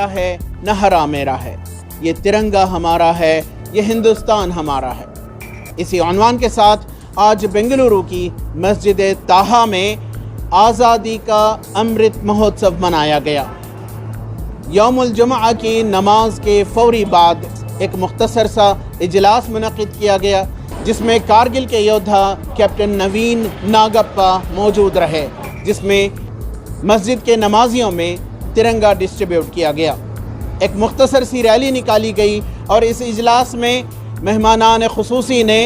मेरा है न हरा मेरा है, ये तिरंगा हमारा है, ये हिंदुस्तान हमारा है। इसी उन्वान के साथ आज बेंगलुरु की मस्जिद ताहा में आज़ादी का अमृत महोत्सव मनाया गया। यौमुल जुमा की नमाज के फौरी बाद एक मुख्तसर सा इजलास मुनक़िद किया गया, जिसमें कारगिल के योद्धा कैप्टन नवीन नागप्पा मौजूद रहे, जिसमें मस्जिद के नमाजियों में तिरंगा डिस्ट्रीब्यूट किया गया। एक मुख्तसर सी रैली निकाली गई और इस इजलास में मेहमानान खुसूसी ने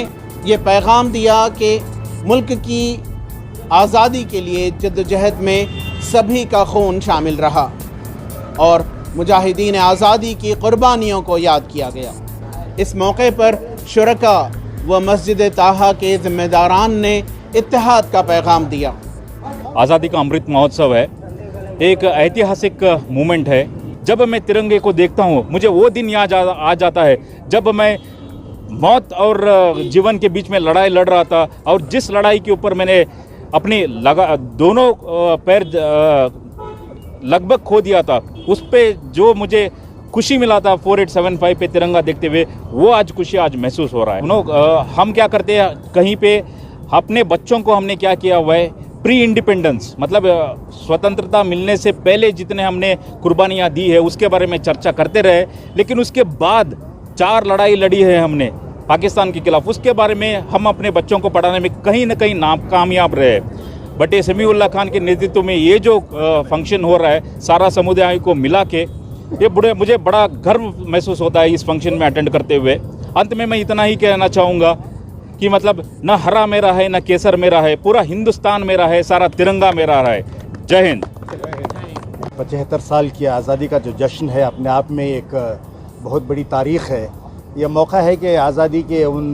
ये पैगाम दिया कि मुल्क की आज़ादी के लिए जद्दोजहद में सभी का खून शामिल रहा और मुजाहिदीन आज़ादी की कुर्बानियों को याद किया गया। इस मौके पर शुरका व मस्जिद ताहा के ज़िम्मेदारान ने इत्तेहाद का पैगाम दिया। आज़ादी का अमृत महोत्सव है, एक ऐतिहासिक मूवमेंट है। जब मैं तिरंगे को देखता हूँ मुझे वो दिन याद आ जाता है जब मैं मौत और जीवन के बीच में लड़ाई लड़ रहा था, और जिस लड़ाई के ऊपर मैंने अपनी दोनों पैर लगभग खो दिया था, उस पे जो मुझे खुशी मिला था 4875 पे तिरंगा देखते हुए, वो आज खुशी आज महसूस हो रहा है। हम क्या करते हैं, कहीं पे अपने बच्चों को हमने क्या किया हुआ है, प्री इंडिपेंडेंस मतलब स्वतंत्रता मिलने से पहले जितने हमने कुर्बानियाँ दी है उसके बारे में चर्चा करते रहे, लेकिन उसके बाद 4 लड़ाई लड़ी है हमने पाकिस्तान के खिलाफ, उसके बारे में हम अपने बच्चों को पढ़ाने में कहीं ना कहीं नाकामयाब रहे। बट ये समीउल्लाह खान के नेतृत्व में ये जो फंक्शन हो रहा है सारा समुदाय को मिला के, ये मुझे बड़ा गर्व महसूस होता है इस फंक्शन में अटेंड करते हुए। अंत में मैं इतना ही कहना चाहूँगा कि मतलब न हरा मेरा है न केसर मेरा है, पूरा हिंदुस्तान मेरा है, सारा तिरंगा मेरा है। जय हिंद। 75 साल की आज़ादी का जो जश्न है अपने आप में एक बहुत बड़ी तारीख़ है। यह मौका है कि आज़ादी के उन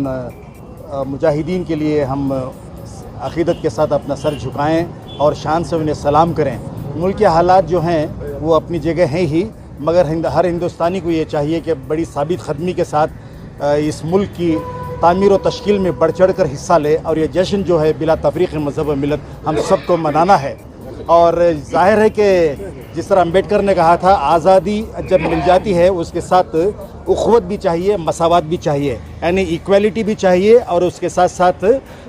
मुजाहिदीन के लिए हम अक़ीदत के साथ अपना सर झुकाएं और शान से उन्हें सलाम करें। मुल्क के हालात जो हैं वो अपनी जगह हैं ही, मगर हर हिंदुस्तानी को ये चाहिए कि बड़ी साबित ख़दमी के साथ इस मुल्क की तामीर व तश्कील में बढ़ चढ़ कर हिस्सा ले, और ये जश्न जो है बिला तफरीक़ मज़हब व मिलत हम सबको मनाना है। और ज़ाहिर है कि जिस तरह अम्बेडकर ने कहा था, आज़ादी जब मिल जाती है उसके साथ उख़्वत भी चाहिए, मसावत भी चाहिए, यानी इक्वलिटी भी चाहिए, और उसके साथ साथ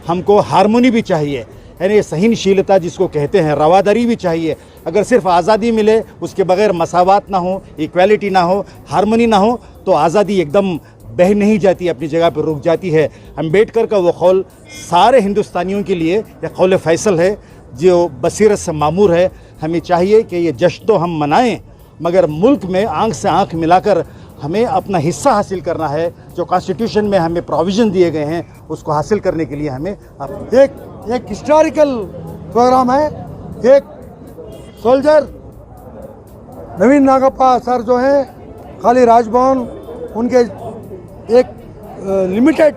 हमको हारमोनी भी चाहिए, यानी सहनशीलता जिसको कहते हैं, रवादारी भी चाहिए। अगर सिर्फ आज़ादी मिले उसके बगैर मसावत ना हो, इक्वलिटी ना हो, हारमोनी ना हो, तो आज़ादी एकदम बह नहीं जाती, अपनी जगह पर रुक जाती है। अम्बेडकर का वो कौल सारे हिंदुस्तानियों के लिए यह कौल फ़ैसल है जो बसीरत से मामूर है। हमें चाहिए कि ये जश्न तो हम मनाएं, मगर मुल्क में आंख से आंख मिलाकर हमें अपना हिस्सा हासिल करना है। जो कॉन्स्टिट्यूशन में हमें प्रोविज़न दिए गए हैं उसको हासिल करने के लिए हमें एक हिस्टोरिकल प्रोग्राम है। एक सोल्जर नवीन नागप्पा सर जो हैं, खाली राजभवन उनके एक लिमिटेड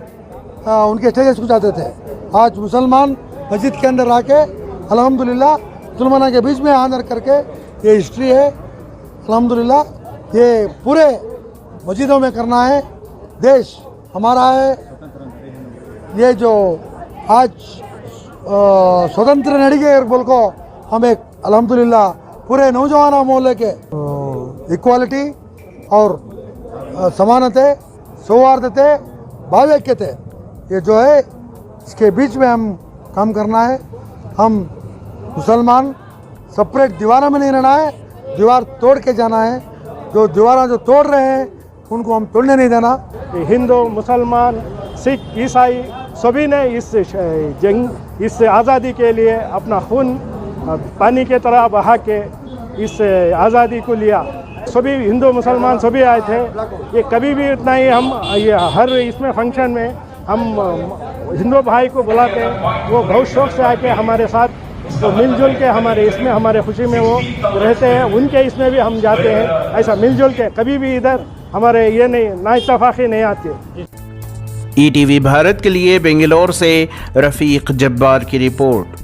उनके स्टेजेस को जाते थे। आज मुसलमान मस्जिद के अंदर आके अल्हम्दुलिल्लाह मुसलमानों के बीच में आंदर करके, ये हिस्ट्री है अल्हम्दुलिल्लाह। ये पूरे मस्जिदों में करना है, देश हमारा है। ये जो आज स्वतंत्र नड़िगे बोल को हम एक अल्हम्दुलिल्लाह पूरे नौजवान मोहल्ले के इक्वालिटी और समानते, सौहार्दते, भावैक्यते, ये जो है इसके बीच में हम काम करना है। हम मुसलमान सेपरेट दीवारों में नहीं रहना है, दीवार तोड़ के जाना है। जो दीवारें जो तोड़ रहे हैं उनको हम तोड़ने नहीं देना। हिंदू, मुसलमान, सिख, ईसाई सभी ने इस आज़ादी के लिए अपना खून पानी के तरह बहा के इस आज़ादी को लिया। सभी हिंदू मुसलमान सभी आए थे। ये कभी भी इतना ही हम ये हर इसमें फंक्शन में हम हिंदू भाई को बुलाते हैं, वो बहुत शौक से आके हमारे साथ तो मिलजुल के हमारे इसमें हमारे खुशी में वो रहते हैं। उनके इसमें भी हम जाते हैं, ऐसा मिलजुल के कभी भी इधर हमारे ये नहीं ना इत्तफाक़ी नहीं आती। ETV भारत के लिए बेंगलोर से रफ़ीक जब्बार की रिपोर्ट।